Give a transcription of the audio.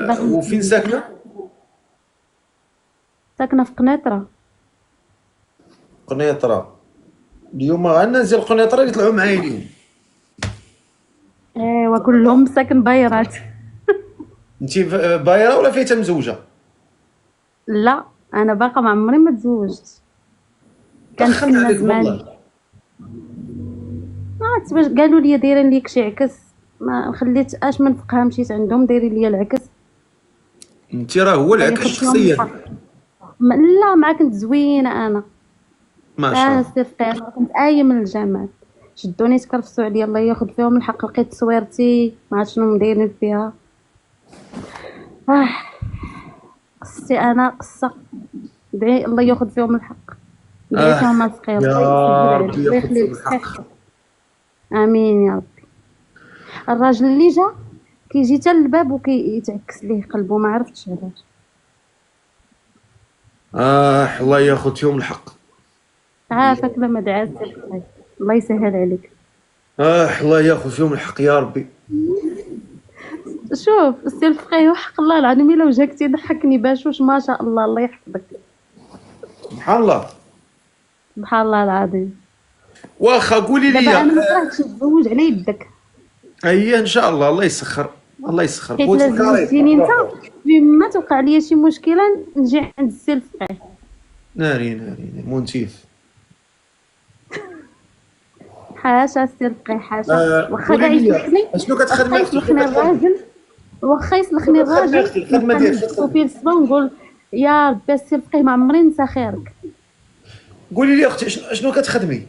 باغي وفين ساكنه؟ ساكنة في قنيطرة. قنيطره. اليوم غننزل ديال قنيطره اللي طلعوا معايا اليوم. ايوا كلهم ساكن بايرات. انت بايره ولا فايته مزوجه؟ لا انا باقا ما عمري ما تزوجت، طخن كنتسنى عليك زمان. بالله. ما عرفتش باش قالوا لي دايرين ليك شي عكس، ما خليت اش من فقها مشيت عندهم دايرين لي العكس. انت راه هو الله العكس ياخذ فيهم شخصيا. الحق. لا ما كنت زوينه انا. ما شاء انا الله. سير فقير كنت آية من الجمال. شدوني تكرفسوا عليا الله ياخذ فيهم الحق، لقيت تصويرتي ما عرفت شنو مدايرين فيها. آه. قصتي انا قصه، دعي الله ياخذ فيهم الحق. دعيت اه لهم الصغير يا الله يسهل عليه ربي الله ياخذ يخليه فيهم الحق. بصحيحته. امين يا رب. الراجل اللي جا كيجي حتى للباب وكيتعكس ليه قلبه ما عرفتش علاش. الله ياخذ فيهم الحق. عافاك لما دعات الخير الله يسهل عليك. الله ياخذ فيهم الحق يا ربي. شوف السي الفقيه وحق الله العظيم الا وجهك تيضحكني باشوش ما شاء الله الله يحفظك. سبحان الله. سبحان الله العظيم. واخا قولي دابا لي. انا ما كرهتش نتزوج على يدك، هيا ان شاء الله، الله يسخر. الله يسخر حيت خوتي لا الكريم. زوجتيني انت بما توقع ليا شي مشكله نجي عند السي الفقيه. ناري ناري مونتيف. حاشا السي الفقيه حاشا، واخا قولي كاع لي يسلخني، اشنو واخا كتخدمي اختي، شنو يسلخني كتخدمي؟ الراجل، واخا شنو يسلخني كتخدمي الراجل اختي، الخدمه نبقى ديالك نحسو كتخدمي؟ فيه الصبا ونقول يا ربي السي الفقيه ما عمري ننسى خيرك. قولي لي اختي شنو كتخدمي؟